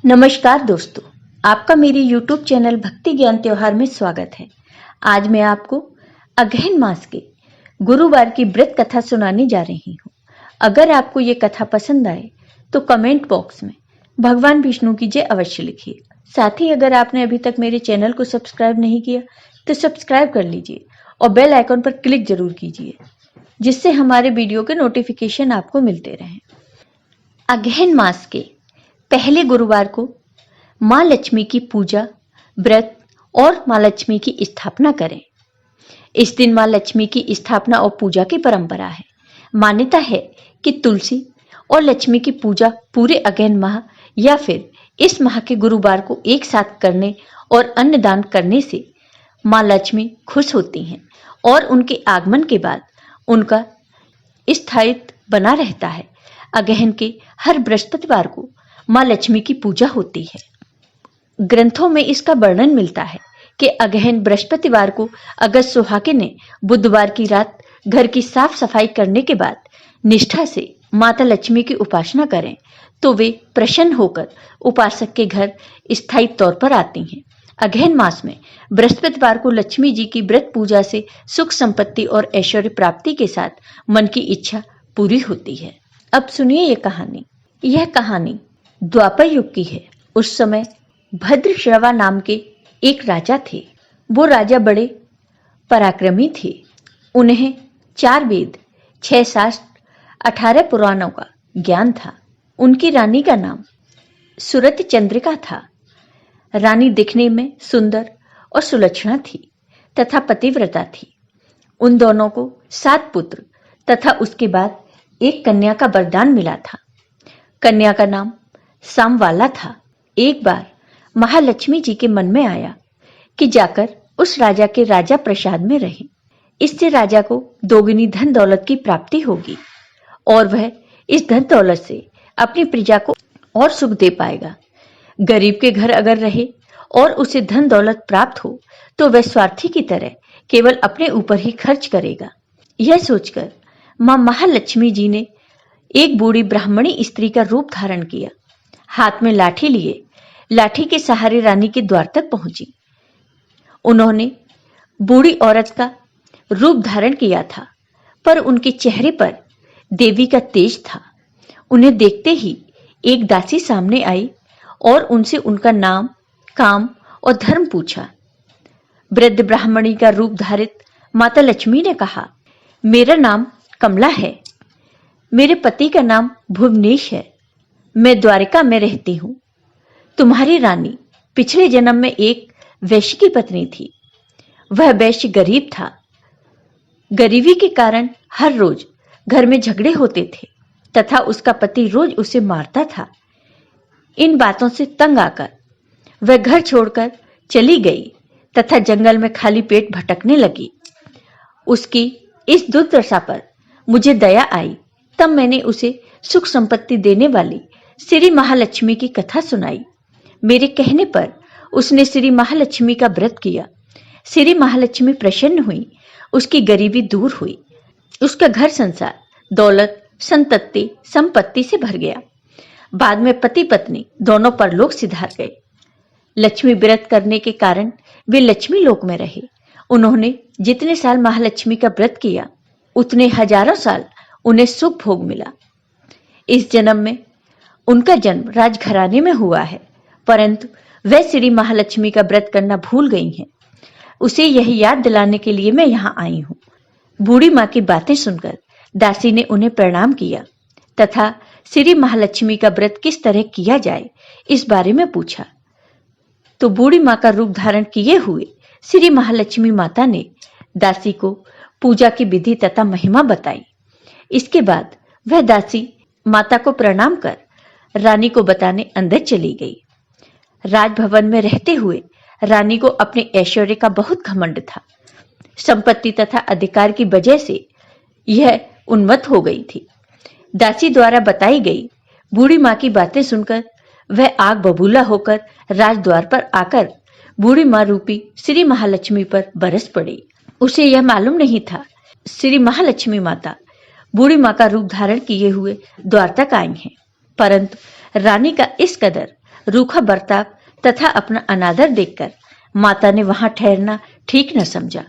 नमस्कार दोस्तों, आपका मेरे YouTube चैनल भक्ति ज्ञान त्योहार में स्वागत है। आज मैं आपको अगहन मास के गुरुवार की व्रत कथा सुनाने जा रही हूँ। अगर आपको ये कथा पसंद आए तो कमेंट बॉक्स में भगवान विष्णु की जय अवश्य लिखिए। साथ ही अगर आपने अभी तक मेरे चैनल को सब्सक्राइब नहीं किया तो सब्सक्राइब कर लीजिए और बेल आइकॉन पर क्लिक जरूर कीजिए, जिससे हमारे वीडियो के नोटिफिकेशन आपको मिलते रहें। अगहन मास के पहले गुरुवार को माँ लक्ष्मी की पूजा, व्रत और माँ लक्ष्मी की स्थापना करें। इस दिन माँ लक्ष्मी की स्थापना और पूजा की परंपरा है। मान्यता है कि तुलसी और लक्ष्मी की पूजा पूरे अगहन माह या फिर इस माह के गुरुवार को एक साथ करने और अन्न दान करने से माँ लक्ष्मी खुश होती हैं और उनके आगमन के बाद उनका स्थायित्व बना रहता है। अगहन के हर बृहस्पतिवार को माँ लक्ष्मी की पूजा होती है। ग्रंथों में इसका वर्णन मिलता है कि अगहन बृहस्पतिवार को अगर सुहागिन ने बुधवार की रात घर की साफ सफाई करने के बाद निष्ठा से माता लक्ष्मी की उपासना करें तो वे प्रसन्न होकर उपासक के घर स्थायी तौर पर आती हैं। अगहन मास में बृहस्पतिवार को लक्ष्मी जी की व्रत पूजा से सुख संपत्ति और ऐश्वर्य प्राप्ति के साथ मन की इच्छा पूरी होती है। अब सुनिए ये कहानी। यह कहानी द्वापर युग की है। उस समय भद्रश्रवा नाम के एक राजा थे। वो राजा बड़े पराक्रमी थे। उन्हें 4 वेद, 6 शास्त्र, 18 पुराणों का ज्ञान था। उनकी रानी का नाम सुरति चंद्रिका था। रानी दिखने में सुंदर और सुलक्षणा थी तथा पतिव्रता थी। उन दोनों को 7 पुत्र तथा उसके बाद एक कन्या का वरदान मिला था। कन्या का नाम सामवाला था। एक बार महालक्ष्मी जी के मन में आया कि जाकर उस राजा के राजा प्रसाद में रहे। इससे राजा को दोगुनी धन दौलत की प्राप्ति होगी और वह इस धन दौलत से अपनी प्रजा को और सुख दे पाएगा। गरीब के घर अगर रहे और उसे धन दौलत प्राप्त हो तो वह स्वार्थी की तरह केवल अपने ऊपर ही खर्च करेगा। यह सोचकर मां महालक्ष्मी जी ने एक बूढ़ी ब्राह्मणी स्त्री का रूप धारण किया। हाथ में लाठी लिए लाठी के सहारे रानी के द्वार तक पहुंची। उन्होंने बूढ़ी औरत का रूप धारण किया था, पर उनके चेहरे पर देवी का तेज था। उन्हें देखते ही एक दासी सामने आई और उनसे उनका नाम, काम और धर्म पूछा। वृद्ध ब्राह्मणी का रूप धारित माता लक्ष्मी ने कहा, मेरा नाम कमला है। मेरे पति का नाम भुवनेश है। मैं द्वारिका में रहती हूँ। तुम्हारी रानी पिछले जन्म में एक वैश्य की पत्नी थी। वह वैश्य गरीब था। गरीबी के कारण हर रोज घर में झगड़े होते थे तथा उसका पति रोज उसे मारता था। इन बातों से तंग आकर वह घर छोड़कर चली गई तथा जंगल में खाली पेट भटकने लगी। उसकी इस दुर्दशा पर मुझे दया आई। तब मैंने उसे सुख संपत्ति देने वाली श्री महालक्ष्मी की कथा सुनाई। मेरे कहने पर उसने श्री महालक्ष्मी का व्रत किया। श्री महालक्ष्मी प्रसन्न हुई। उसकी गरीबी दूर हुई। उसका घर संसार दौलत, संतति, संपत्ति से भर गया। बाद में पति पत्नी दोनों परलोक सिधार गए। लक्ष्मी व्रत करने के कारण वे लक्ष्मी लोक में रहे। उन्होंने जितने साल महालक्ष्मी का व्रत किया उतने हजारों साल उन्हें सुख भोग मिला। इस जन्म में उनका जन्म राजघराने में हुआ है, परंतु वह श्री महालक्ष्मी का व्रत करना भूल गई हैं। उसे यह याद दिलाने के लिए मैं यहाँ आई हूँ। बूढ़ी माँ की बातें सुनकर दासी ने उन्हें प्रणाम किया तथा श्री महालक्ष्मी का व्रत किस तरह किया जाए इस बारे में पूछा। तो बूढ़ी माँ का रूप धारण किए हुए श्री महालक्ष्मी माता ने दासी को पूजा की विधि तथा महिमा बताई। इसके बाद वह दासी माता को प्रणाम कर रानी को बताने अंदर चली गई। राजभवन में रहते हुए रानी को अपने ऐश्वर्य का बहुत घमंड था। संपत्ति तथा अधिकार की वजह से यह उन्मत्त हो गई थी। दासी द्वारा बताई गई बूढ़ी माँ की बातें सुनकर वह आग बबूला होकर राजद्वार पर आकर बूढ़ी माँ रूपी श्री महालक्ष्मी पर बरस पड़ी। उसे यह मालूम नहीं था श्री महालक्ष्मी माता बूढ़ी माँ का रूप धारण किए हुए द्वार तक आई हैं, परंतु रानी का इस कदर रूखा बर्ताव तथा अपना अनादर देखकर माता ने वहां ठहरना ठीक न समझा।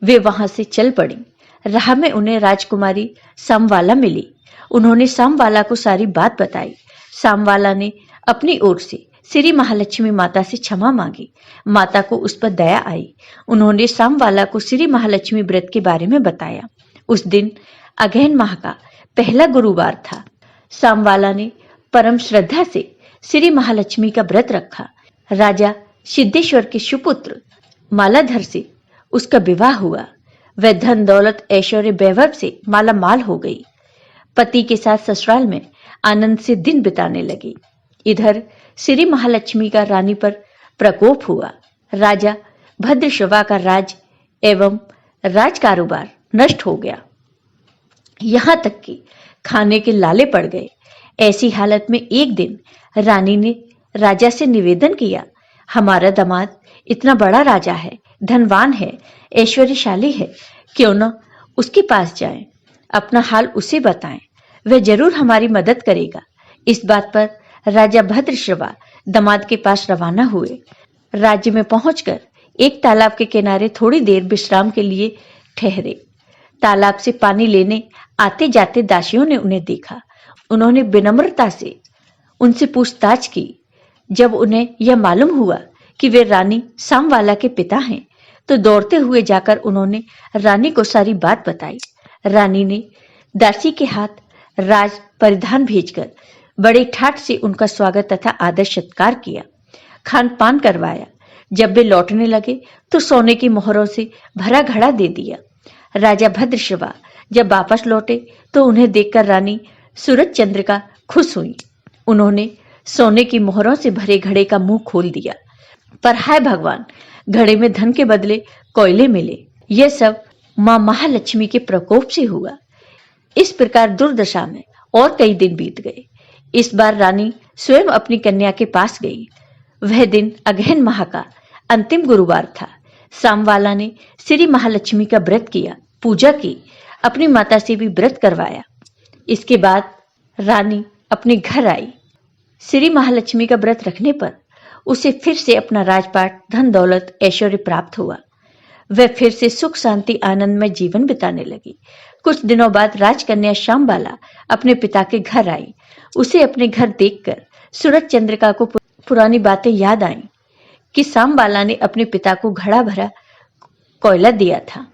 वे वहां से चल पड़ी। राह में उन्हें राजकुमारी सामवाला मिली। उन्होंने सामवाला को सारी बात बताई। सामवाला ने अपनी ओर से श्री महालक्ष्मी माता से क्षमा मांगी। माता को उस पर दया आई। उन्होंने सामवाला को श्री महालक्ष्मी व्रत के बारे में बताया। उस दिन अगहन माह का पहला गुरुवार था। सामवाला ने परम श्रद्धा से श्री महालक्ष्मी का व्रत रखा। राजा सिद्धेश्वर के सुपुत्र मालाधर से उसका विवाह हुआ। वह धन दौलत ऐश्वर्य वैभव से माला माल हो गई। पति के साथ ससुराल में आनंद से दिन बिताने लगी। इधर श्री महालक्ष्मी का रानी पर प्रकोप हुआ। राजा भद्रश्रवा का राज एवं राज कारोबार नष्ट हो गया। यहां तक कि खाने के लाले पड़ गए। ऐसी हालत में एक दिन रानी ने राजा से निवेदन किया, हमारा दामाद इतना बड़ा राजा है, धनवान है, ऐश्वर्यशाली है, क्यों न उसके पास जाएं, अपना हाल उसे बताएं, वह जरूर हमारी मदद करेगा। इस बात पर राजा भद्रश्रवा दामाद के पास रवाना हुए। राज्य में पहुंचकर एक तालाब के किनारे थोड़ी देर विश्राम के लिए ठहरे। तालाब से पानी लेने आते जाते दासियों ने उन्हें देखा। उन्होंने विनम्रता से उनसे पूछताछ की। जब उन्हें यह मालूम हुआ कि वे रानी सामवाला के पिता हैं, तो दौड़ते हुए जाकर उन्होंने रानी को सारी बात बताई। रानी ने दासी के हाथ राज परिधान भेजकर बड़े ठाट से उनका स्वागत तथा आदर सत्कार किया, खान पान करवाया। जब वे लौटने लगे तो सोने की मोहरों से भरा घड़ा दे दिया। राजा भद्रश्रवा जब वापस लौटे तो उन्हें देखकर रानी सूरज चंद्रिका खुश हुई। उन्होंने सोने की मोहरों से भरे घड़े का मुंह खोल दिया, पर हाय भगवान, घड़े में धन के बदले कोयले मिले। यह सब मां महालक्ष्मी के प्रकोप से हुआ। इस प्रकार दुर्दशा में और कई दिन बीत गए। इस बार रानी स्वयं अपनी कन्या के पास गई। वह दिन अगहन माह का अंतिम गुरुवार था। सामवाला ने श्री महालक्ष्मी का व्रत किया, पूजा की, अपनी माता से भी व्रत करवाया। इसके बाद रानी अपने घर आई। श्री महालक्ष्मी का व्रत रखने पर उसे फिर से अपना राजपाट, धन दौलत, ऐश्वर्य प्राप्त हुआ। वह फिर से सुख शांति आनंद में जीवन बिताने लगी। कुछ दिनों बाद राजकन्या श्यामबाला अपने पिता के घर आई। उसे अपने घर देखकर सूरज चंद्रिका को पुरानी बातें याद आईं कि श्यामबाला ने अपने पिता को घड़ा भरा कोयला दिया था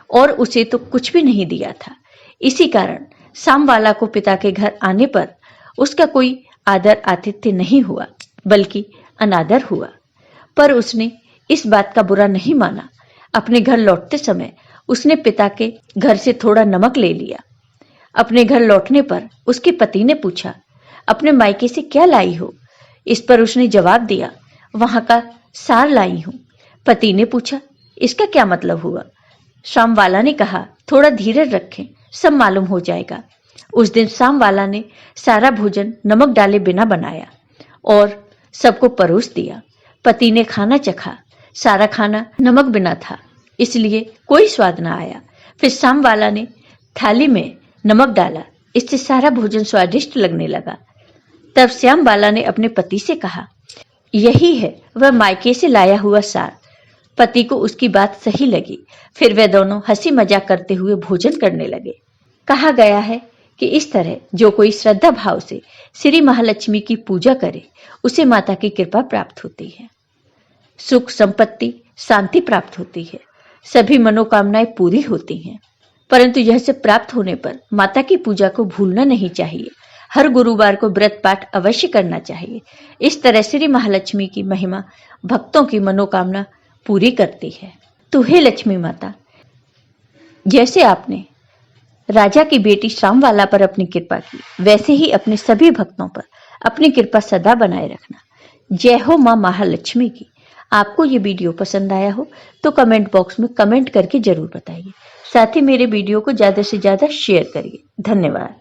और उसे तो कुछ भी नहीं दिया था। इसी कारण श्यामबाला को पिता के घर आने पर उसका कोई आदर आतिथ्य नहीं हुआ, बल्कि अनादर हुआ। पर उसने इस बात का बुरा नहीं माना। अपने घर लौटते समय उसने पिता के घर से थोड़ा नमक ले लिया। अपने घर लौटने पर उसके पति ने पूछा, अपने मायके से क्या लाई हो? इस पर उसने जवाब दिया, वहां का सार लाई हूं। पति ने पूछा, इसका क्या मतलब हुआ? श्यामवाला ने कहा, थोड़ा धीरज रखें, सब मालूम हो जाएगा। उस दिन श्यामवाला ने सारा भोजन नमक डाले बिना बनाया और सबको परोस दिया। पति ने खाना चखा। सारा खाना नमक बिना था, इसलिए कोई स्वाद न आया। फिर श्यामवाला ने थाली में नमक डाला, इससे सारा भोजन स्वादिष्ट लगने लगा। तब श्यामबाला ने अपने पति से कहा, यही है वह मायके से लाया हुआ सार। पति को उसकी बात सही लगी। फिर वे दोनों हंसी मजाक करते हुए भोजन करने लगे। कहा गया है कि इस तरह जो कोई श्रद्धा भाव से श्री महालक्ष्मी की पूजा करे, उसे माता की कृपा प्राप्त होती है, सुख संपत्ति शांति प्राप्त होती है, सभी मनोकामनाएं पूरी होती हैं। परंतु यह सब प्राप्त होने पर माता की पूजा को भूलना नहीं चाहिए। हर गुरुवार को व्रत पाठ अवश्य करना चाहिए। इस तरह श्री महालक्ष्मी की महिमा भक्तों की मनोकामना पूरी करती है। तो हे लक्ष्मी माता, जैसे आपने राजा की बेटी श्यामवाला पर अपनी कृपा की, वैसे ही अपने सभी भक्तों पर अपनी कृपा सदा बनाए रखना। जय हो मां महालक्ष्मी की। आपको ये वीडियो पसंद आया हो तो कमेंट बॉक्स में कमेंट करके जरूर बताइए। साथ ही मेरे वीडियो को ज्यादा से ज्यादा शेयर करिए। धन्यवाद।